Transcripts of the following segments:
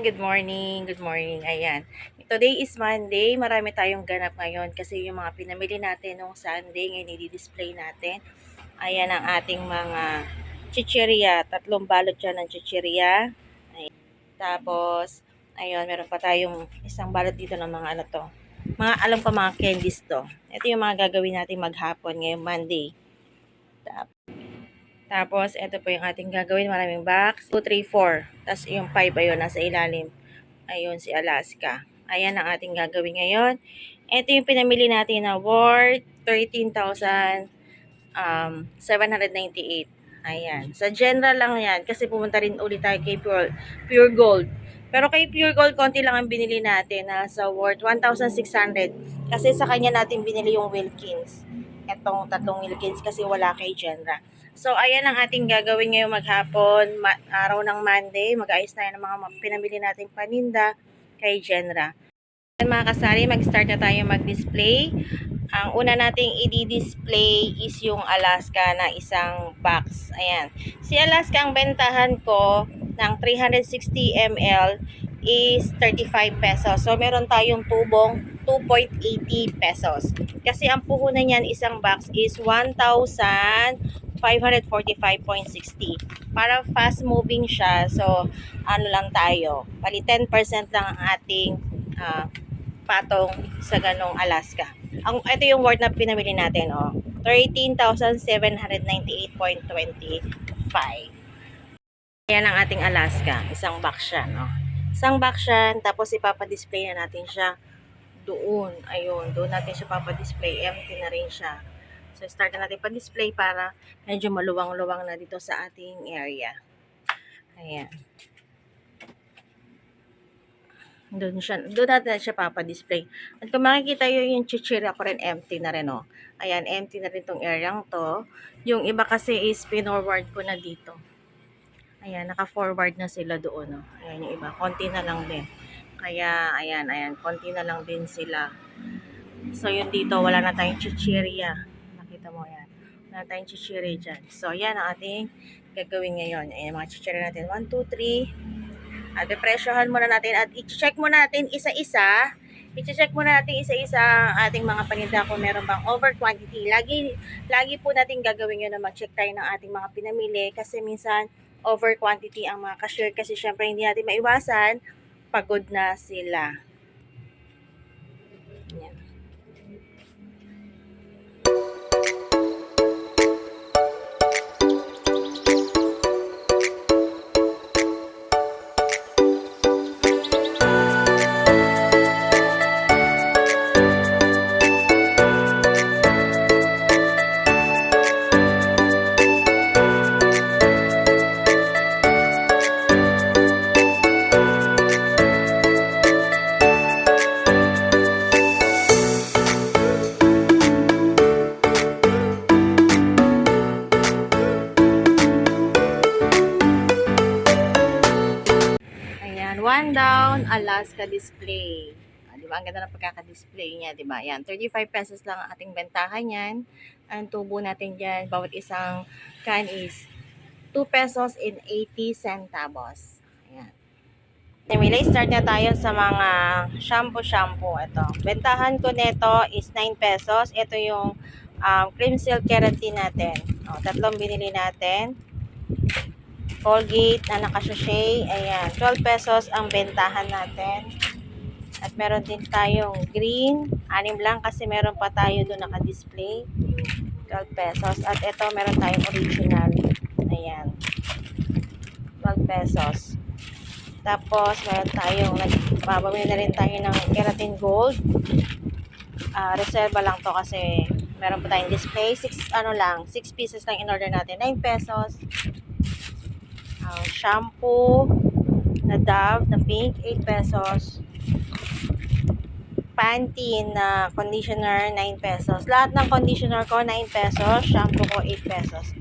Good morning, good morning. Ayan. Today is Monday. Marami tayong ganap ngayon kasi yung mga pinamili natin nung Sunday, ngayon i-display natin. Ayan ang ating mga chichirya. Tatlong balot dyan ng chichirya. Ayan. Tapos, ayun, meron pa tayong isang balot dito ng mga ano to. Mga, alam ko mga candies to. Ito yung mga gagawin natin maghapon ngayong Monday. Tapos, ito po yung ating gagawin. Maraming box. 2, 3, 4. Tapos, yung 5 ayun, nasa ilalim. Ayun, si Alaska. Ayan ang ating gagawin ngayon. Ito yung pinamili natin na worth 13,798. Ayan. Sa general lang yan. Kasi pumunta rin ulit tayo kay Pure Gold. Pero kay Pure Gold, konti lang ang binili natin. Sa worth 1,600. Kasi sa kanya natin binili yung Wilkins. Etong tatlong Wilkins kasi wala kay Genra. So, ayan ang ating gagawin ngayong maghapon, araw ng Monday. Mag-ayos tayo ng mga pinamili nating paninda kay Genra. Mga kasari, mag-start na tayo mag-display. Ang una nating i-display is yung Alaska na isang box. Ayan. Si Alaska, ang bentahan ko ng 360 ml is 35 pesos. So, meron tayong tubong 2.80 pesos. Kasi ang puhunan niyan isang box is 1,545.60. Para fast moving siya. So, ano lang tayo. Bali 10% lang ang ating patong sa ganong Alaska. Ito yung word na pinamili natin, 13,798.25. Ayan ang ating Alaska. Isang box siya, Isang box siya, tapos ipapadisplay na natin siya doon. Ayun, doon natin siya papadisplay. Empty na rin siya. So, start na natin pa-display para medyo maluwang-luwang na dito sa ating area. Ayan. Doon natin siya papadisplay. At kung makikita yung chichirya ko rin, empty na rin, Ayan, empty na rin tong area to. Yung iba kasi is pinorward ko na dito. Ayan, naka-forward na sila doon, Ayan yung iba. Konti na lang din. Kaya, ayan, konti na lang din sila. So, yun dito, wala na tayong chichirya. Nakita mo yan. Wala na tayong chichirya dyan. So, yan ang ating gagawin ngayon. Ayan, mga chichirya natin. 1, 2, 3. At ipresyohan muna natin. At i-check muna natin isa-isa. I-check muna natin isa-isa ang ating mga paninda kung meron bang over quantity. Lagi po natin gagawin yun na mag-check tayo ng ating mga pinamili. Kasi minsan, over quantity ang mga cashier. Kasi syempre, hindi natin maiwasan. Pagod na sila. Yan. One down, Alaska display. Diba? Ang ganda ng pagkaka-display niya, diba? Yan, 35 pesos lang ang ating bentahan yan. Ang tubo natin dyan, bawat isang can is 2 pesos and 80 centavos. Ayan. Anyway, start na tayo sa mga shampoo. Ito. Bentahan ko nito is 9 pesos. Ito yung cream silk keratin natin. Tatlong binili natin. Colgate na naka-sachet. Ayan, 12 pesos ang bentahan natin. At meron din tayong green. 6 lang kasi meron pa tayo doon naka-display. 12 pesos. At ito, meron tayong original. Ayan. 12 pesos. Tapos, meron tayong, bumili na rin tayo ng keratin gold. Reserva lang to kasi meron pa tayong display. 6 pieces lang in order natin. 9 pesos. Shampoo na Dove na pink, 8 pesos. Pantene na conditioner, 9 pesos. Lahat ng conditioner ko, 9 pesos. Shampoo ko, 8 pesos.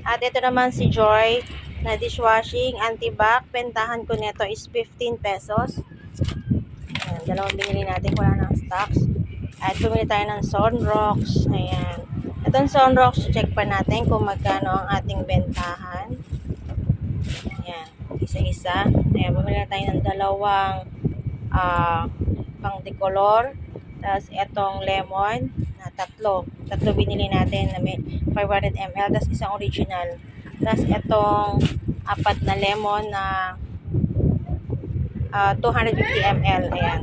At ito naman si Joy na dishwashing anti-bac. Bentahan ko nito is 15 pesos. Ayan, dalawang binili natin. Wala ng stocks. At bumili tayo ng Sunrocks. Ayan. Itong Sunrocks, check pa natin kung magkano ang ating bentahan. Ayan. isa-isa. Ayan, bumili na tayo ng dalawang pang decolor. Tapos etong lemon na tatlo binili natin na may 500 ml. Tapos isang original. Tapos etong apat na lemon na 250 ml. Ayan.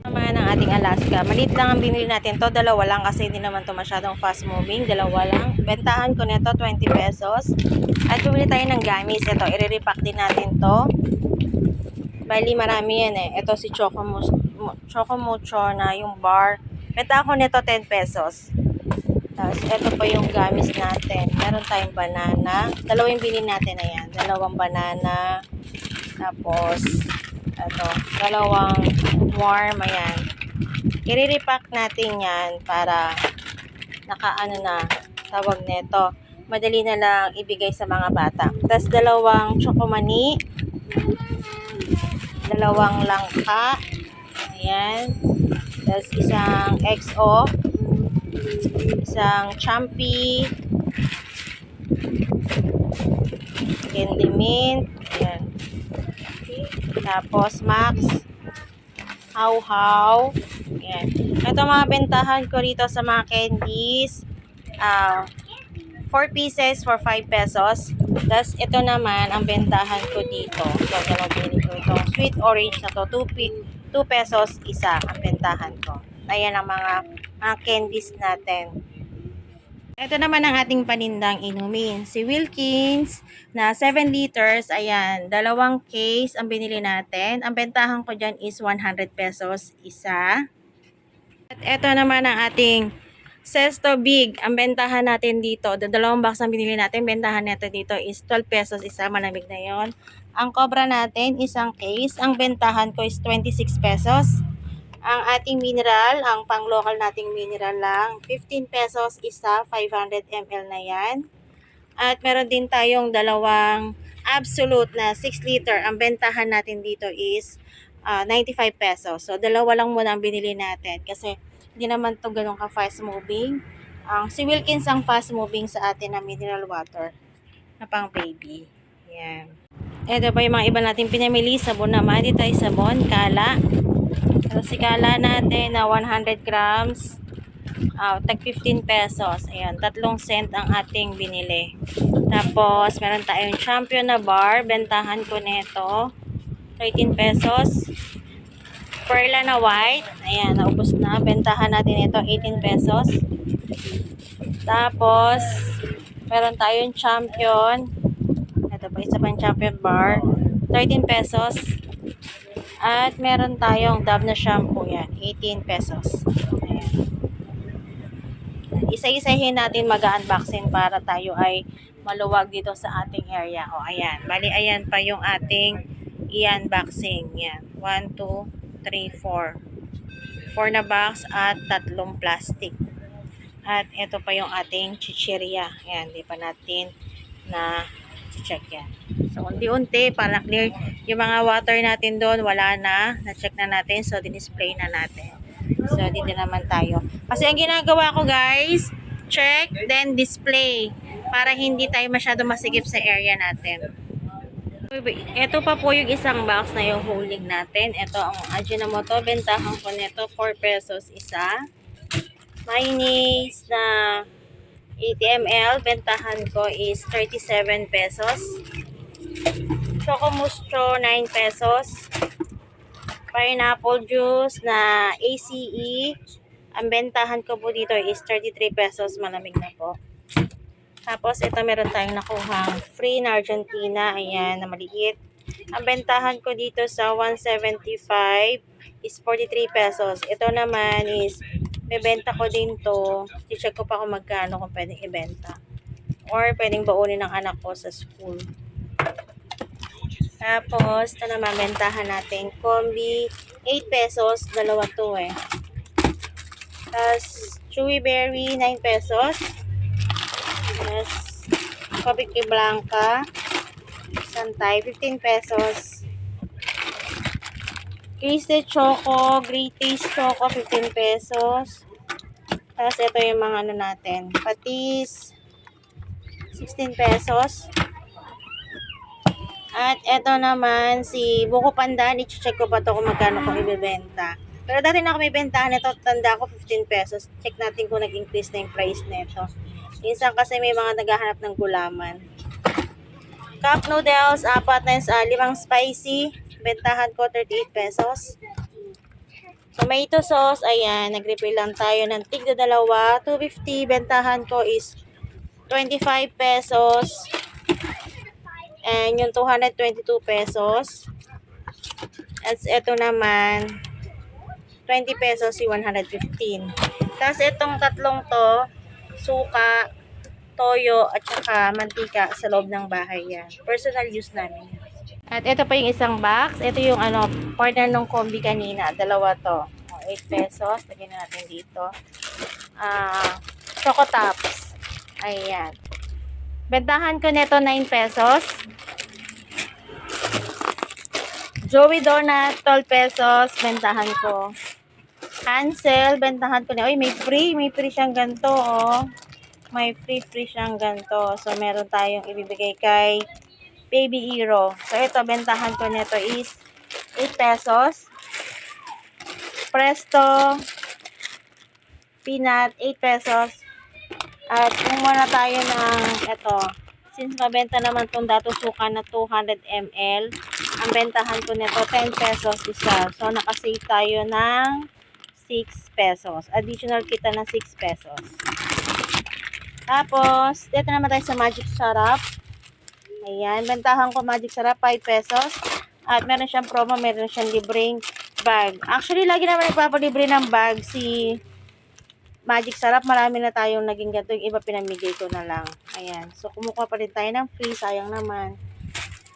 Naman ang ating Alaska. Maliit lang ang binili natin to. Dalawa lang kasi hindi naman to masyadong fast moving. Dalawa lang. Bentahan ko nito 20 pesos. At bumili tayo ng gamis. Ito, i-repack din natin to. Bali, marami yan eh. Ito si Choco Mucho na yung bar. Bentahan ko nito 10 pesos. Tapos, ito pa yung gamis natin. Meron tayong banana. Dalawa yung binili natin. Ayan. Dalawang banana. Tapos, ito, dalawang warm, ayan. I-repack natin yan para nakaano na, tawag nito. Madali na lang ibigay sa mga bata. Tapos, dalawang chokomani. Dalawang langka. Ayan. Tapos, isang XO. Isang champi. Candy mint. Ayan. Tapos, Max, How. Ayan. Ito mga bentahan ko rito sa mga candies. 4 pieces for 5 pesos. Tapos, ito naman, ang bentahan ko dito. Itong sweet orange na to. 2 pesos isa ang bentahan ko. Ayan ang mga candies natin. Ito naman ang ating panindang inumin. Si Wilkins na 7 liters. Ayan, dalawang case ang binili natin. Ang bentahan ko dyan is 100 pesos isa. At ito naman ang ating Sesto Big. Ang bentahan natin dito, dalawang box ang binili natin. Bentahan natin dito is 12 pesos isa. Malamig na yon. Ang Cobra natin, isang case. Ang bentahan ko is 26 pesos. Ang ating mineral, ang pang-local nating mineral lang, 15 pesos isa, 500 ml na yan. At meron din tayong dalawang Absolute na 6 liter. Ang bentahan natin dito is 95 pesos. So, dalawa lang muna ang binili natin kasi hindi naman to ganun ka fast moving. Si Wilkins ang fast moving sa atin na mineral water na pang baby. Yan. Ito pa yung mga iba natin pinamili. Sabon naman. Dito tayo sabon, kala. So, si kala natin na 100 grams, tag 15 pesos. Ayan, 3 cent ang ating binili. Tapos, meron tayong Champion na bar. Bentahan ko nito 13 pesos. Perla na white. Ayan, naubos na. Bentahan natin ito 18 pesos. Tapos, meron tayong Champion. Ito pa, isa pang Champion bar. 13 pesos. At meron tayong Dove na shampoo yan. 18 pesos. Ayan. Isa-isahin natin mag-unboxing para tayo ay maluwag dito sa ating area. O, ayan. Bali, ayan pa yung ating i-unboxing. Yan. 1, 2, 3, 4. 4 na box at 3 plastic. At ito pa yung ating chichirya. Ayan. Di pa natin na check yan. So, unti-unti para clear yung mga water natin doon, wala na. Na-check na natin. So, din-display na natin. So, dito naman tayo. Kasi ang ginagawa ko guys, check, then display. Para hindi tayo masyado masigip sa area natin. Ito pa po yung isang box na yung holding natin. Ito ang Ajinomoto. Bentahan ko nito 4 pesos isa. Mayonnaise na 80 ml. Bentahan ko is 37 pesos. Choco Mucho 9 pesos. Pineapple juice na ACE. Ang bentahan ko po dito is 33 pesos. Malamig na po. Tapos ito meron tayong nakuhang free na Argentina. Ayan, na maliit. Ang bentahan ko dito sa 175 is 43 pesos. Ito naman is bebenta ko din to. I-check ko pa kung magkano kung pwedeng ibenta. Or pwedeng baunin ng anak ko sa school. Tapos, ito naman, bentahan natin. Combi, 8 pesos. Dalawa to eh. Tapos, Chewy Berry, 9 pesos. Tapos, Copic Blanca, Santay, 15 pesos. Grease Choco, Great Taste Choco, 15 pesos. Tapos, ito yung mga ano natin. Patis, 16 pesos. At eto naman, si Buko Pandan, i-check ko pa to kung magkano kung ibebenta. Pero dati na kami bentahan nito, tanda ko 15 pesos. Check natin kung nag-increase na yung price nito. Minsan kasi may mga naghahanap ng gulaman. Cup noodles, 4 na 5 spicy. Bentahan ko 38 pesos. Tomato sauce, ayan, nag-refill lang tayo ng tigda dalawa, 250. Bentahan ko is 25 pesos. And yung 222 pesos. At ito naman, 20 pesos yung 115. Tapos itong tatlong to, suka, toyo, at saka mantika sa loob ng bahay yan. Personal use namin. At ito pa yung isang box. Ito yung partner ng kombi kanina. Dalawa to. 8 pesos. Lagyan natin dito. Choco Tops. Ayan. Bentahan ko nito 9 pesos. Joey Donut, 12 pesos. Bentahan ko. Hansel, bentahan ko na. Uy, may free. May free siyang ganito, oh. May free siyang ganito. So, meron tayong ibibigay kay Baby Hero. So, ito, bentahan ko nito is 8 pesos. Presto, peanut, 8 pesos. At kung muna tayo ng ito, since mabenta naman itong Dato Suka na 200 ml, ang bentahan ko nito 10 pesos isa. So, nakasave tayo ng 6 pesos. Additional kita ng 6 pesos. Tapos, dito naman tayo sa Magic Sarap. Ayan, bentahan ko Magic Sarap 5 pesos. At meron siyang promo, meron siyang libreng bag. Actually, lagi naman nagpapalibre ng bag si Magic Sarap. Marami na tayong naging ganito. Yung iba pinamigay ko na lang. Ayan. So, kumukuha pa rin tayo ng free. Sayang naman.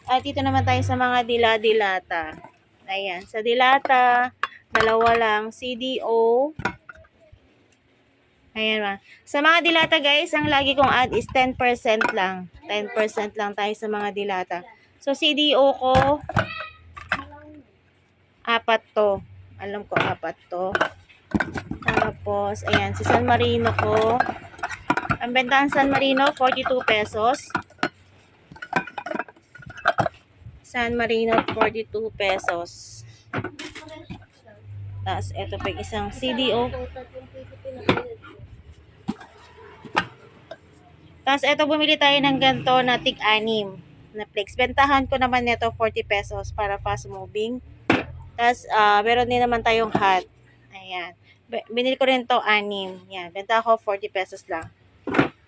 At dito naman tayo sa mga dila-dilata. Ayan. Sa dilata, dalawa lang. CDO. Ayan ma. Sa mga dilata guys, ang lagi kong add is 10% lang. 10% lang tayo sa mga dilata. So, CDO ko, 4 to. Alam ko, 4 to. Tapos, ayan, si San Marino ko. Ang bentahan San Marino, 42 pesos. San Marino, 42 pesos. Tapos, ito pa yung isang CDO. Tapos, ito, bumili tayo ng ganito na tig-anim na flex. Bentahan ko naman nito 40 pesos para fast moving. Tapos, meron din naman tayong hot. Ayan. Binili ko rin to 6. Yan. Benta ko 40 pesos lang.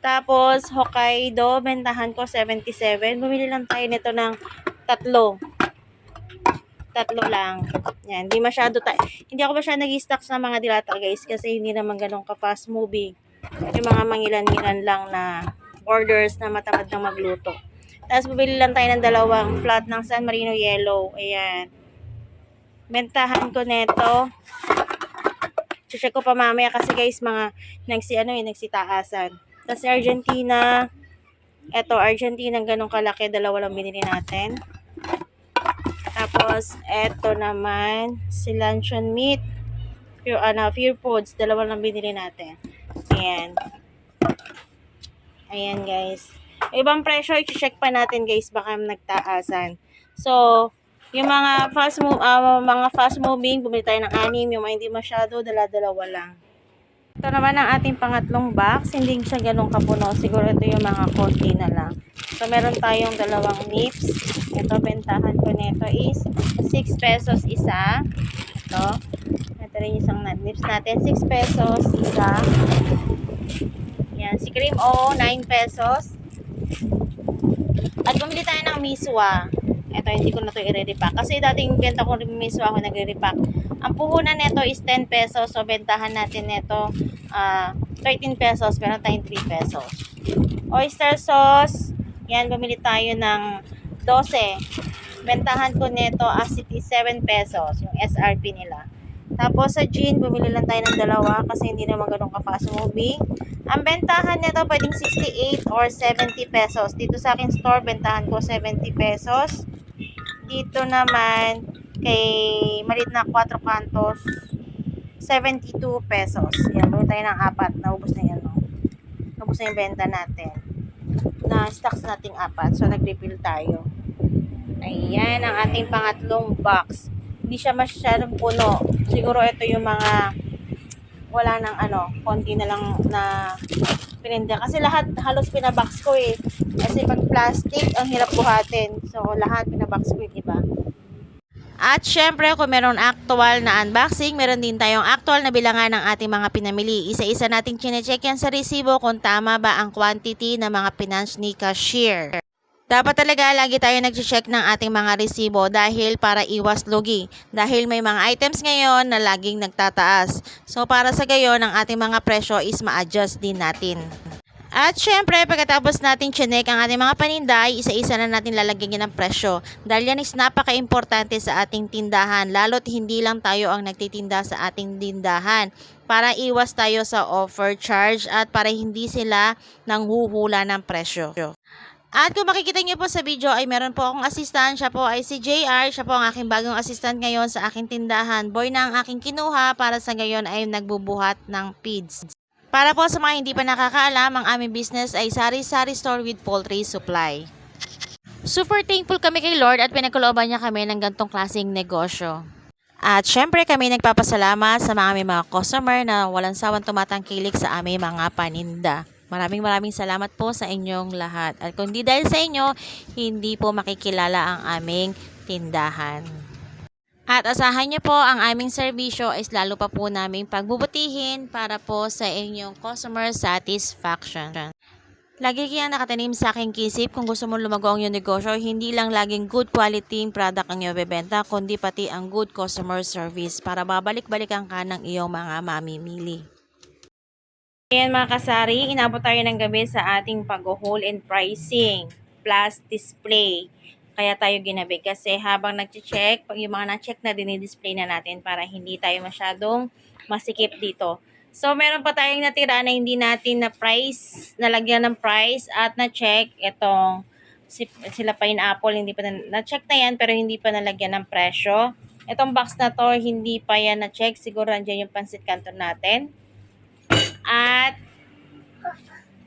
Tapos, Hokkaido, bentahan ko 77. Bumili lang tayo nito ng 3. 3 lang. Yan. Hindi ako masyado nag-stock sa mga dilata guys kasi hindi naman ganun ka-fast moving. Yung mga mangilan-ngilan lang na orders na matamad ng magluto. Tapos, bumili lang tayo ng 2 flat ng San Marino Yellow. Ayan. Bentahan ko neto. Check ko pa mamaya kasi guys, mga nagsitaasan. Tapos Argentina. Ito, Argentina, ganun kalaki. 2 lang binili natin. Tapos, eto naman, si Luncheon Meat. Pure Foods. 2 lang binili natin. Ayan. Ayan guys. Ibang presyo, i-check pa natin guys, baka nagtaasan. So, yung mga fast moving, bumili tayo ng 6. Yung mga hindi masyado, 2 lang. Ito naman ang ating pangatlong box. Hindi siya ganun kapuno. Siguro ito yung mga konti na lang. So, meron tayong 2 nips. Ito, bentahan ko nito is 6 pesos isa. Ito rin isang nips natin. 6 pesos isa. Yan. Si Cream O, 9 pesos. At bumili tayo ng miswa. Ito, hindi ko na ito i-repack. Kasi dating benta ko rin miswa ako nagre-repack. Ang puhunan nito is 10 pesos. So, bentahan natin nito 13 pesos. Meron tayong 3 pesos. Oyster sauce. Yan, bumili tayo ng 12. Bentahan ko nito as it is 7 pesos. Yung SRP nila. Tapos, sa gin, bumili lang tayo ng 2 kasi hindi naman ganun ka-fast moving. Ang bentahan nito pwedeng 68 or 70 pesos. Dito sa akin store, bentahan ko 70 pesos. Dito naman, kay malit na 4 kantos, 72 pesos. Yan, bumili tayo ng 4. Naubos na yan, no? Naubos na yung benta natin. Na stocks nating 4. So, nag-refill tayo. Ayan ang ating pangatlong box. Hindi siya masyadong puno. Siguro ito yung mga wala nang konti na lang na pininda. Kasi lahat halos pinabox ko eh. Kasi pag plastic, ang hirap buhatin. So, lahat pinabox ko yung iba. At syempre, kung meron actual na unboxing, meron din tayong actual na bilangan ng ating mga pinamili. Isa-isa nating chinecheck yan sa resibo kung tama ba ang quantity ng mga pinanch ni cashier. Dapat talaga lagi tayo nag-check ng ating mga resibo dahil para iwas lugi. Dahil may mga items ngayon na laging nagtataas. So para sa gayon, ang ating mga presyo is ma-adjust din natin. At syempre, pagkatapos natin chinek ang ating mga paninda, ay isa-isa na natin lalagyan ng presyo. Dahil yan is napaka-importante sa ating tindahan, lalo't hindi lang tayo ang nagtitinda sa ating tindahan. Para iwas tayo sa offer charge at para hindi sila nanghuhula ng presyo. At kung makikita niyo po sa video ay meron po akong assistant. Siya po ay si JR. Siya po ang aking bagong assistant ngayon sa aking tindahan. Boy na ang aking kinuha para sa ngayon ay nagbubuhat ng feeds. Para po sa mga hindi pa nakakaalam, ang aming business ay sari-sari store with poultry supply. Super thankful kami kay Lord at pinagkalooban niya kami ng gantong klaseng negosyo. At syempre kami nagpapasalamat sa mga aming mga customer na walang sawang tumatangkilik sa aming mga paninda. Maraming salamat po sa inyong lahat. At kung di dahil sa inyo, hindi po makikilala ang aming tindahan. At asahan niyo po ang aming serbisyo is lalo pa po naming pagbubutihin para po sa inyong customer satisfaction. Lagi kayang nakatanim sa aking kisip kung gusto mong lumago ang iyong negosyo, hindi lang laging good quality product ang iyong bebenta, kundi pati ang good customer service para babalik-balikan ka ng iyong mga mamimili. Ayan mga kasari, inabot tayo ng gabi sa ating pag-haul and pricing plus display. Kaya tayo ginabi kasi habang nag-check, pag yung mga na-check na dinidisplay na natin para hindi tayo masyadong masikip dito. So, meron pa tayong natira na hindi natin na price, nalagyan ng price at na-check itong sila pineapple, hindi pa na-check na yan pero hindi pa nalagyan ng presyo. Itong box na to, hindi pa yan na-check. Siguro nandiyan yung pansit canton natin. At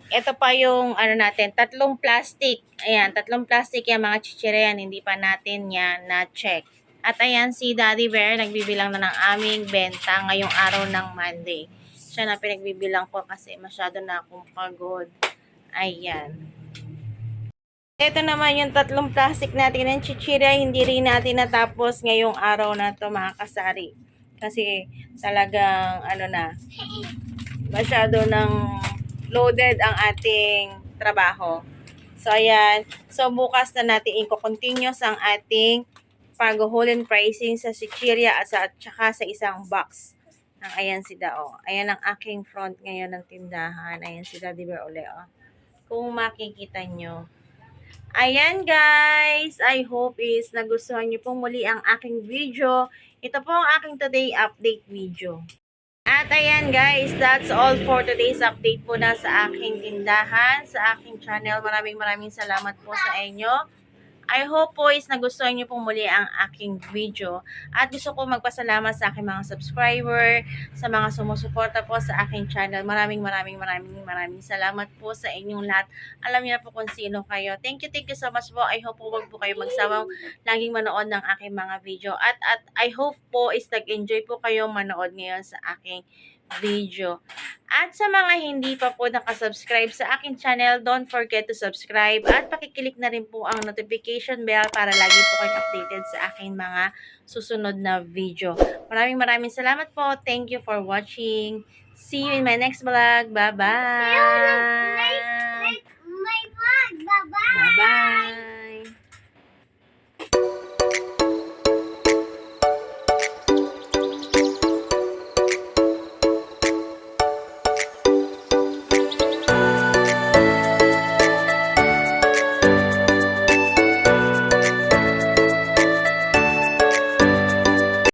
ito pa yung natin, tatlong plastic. Ayan, tatlong plastic yung mga chichire yan. Hindi pa natin yan na-check. At ayan, si Daddy Bear, nagbibilang na ng aming benta ngayong araw ng Monday. Siya na pinagbibilang ko kasi masyado na akong pagod. Ayan. Ito naman yung tatlong plastic natin ng chichire. Hindi rin natin natapos ngayong araw na to mga kasari. Kasi talagang masyado ng loaded ang ating trabaho. So, ayan. So, bukas na natin i-continue ang ating pag-haul and pricing sa chichirya at saka sa isang box. Ayan si Dao. Ayan ang aking front ngayon ng tindahan. Ayan si Daddy Bear uli. Kung makikita nyo. Ayan guys. I hope is nagustuhan nyo pong muli ang aking video. Ito po ang aking today update video. At ayan guys, that's all for today's update po na sa aking tindahan, sa aking channel. Maraming salamat po sa inyo. I hope po is nagustuhan niyo pong muli ang aking video. At gusto ko magpasalamat sa aking mga subscriber, sa mga sumusuporta po sa aking channel. Maraming salamat po sa inyong lahat. Alam niyo na po kung sino kayo. Thank you so much po. I hope po wag po kayo magsawang laging manood ng aking mga video. At I hope po is nag-enjoy po kayo manood ngayon sa aking video. At sa mga hindi pa po nakasubscribe sa aking channel, don't forget to subscribe at pakiclick na rin po ang notification bell para lagi po kayong updated sa aking mga susunod na video. Maraming salamat po. Thank you for watching. See you in my next vlog. Bye-bye! See you in my vlog. Bye-bye! Bye-bye!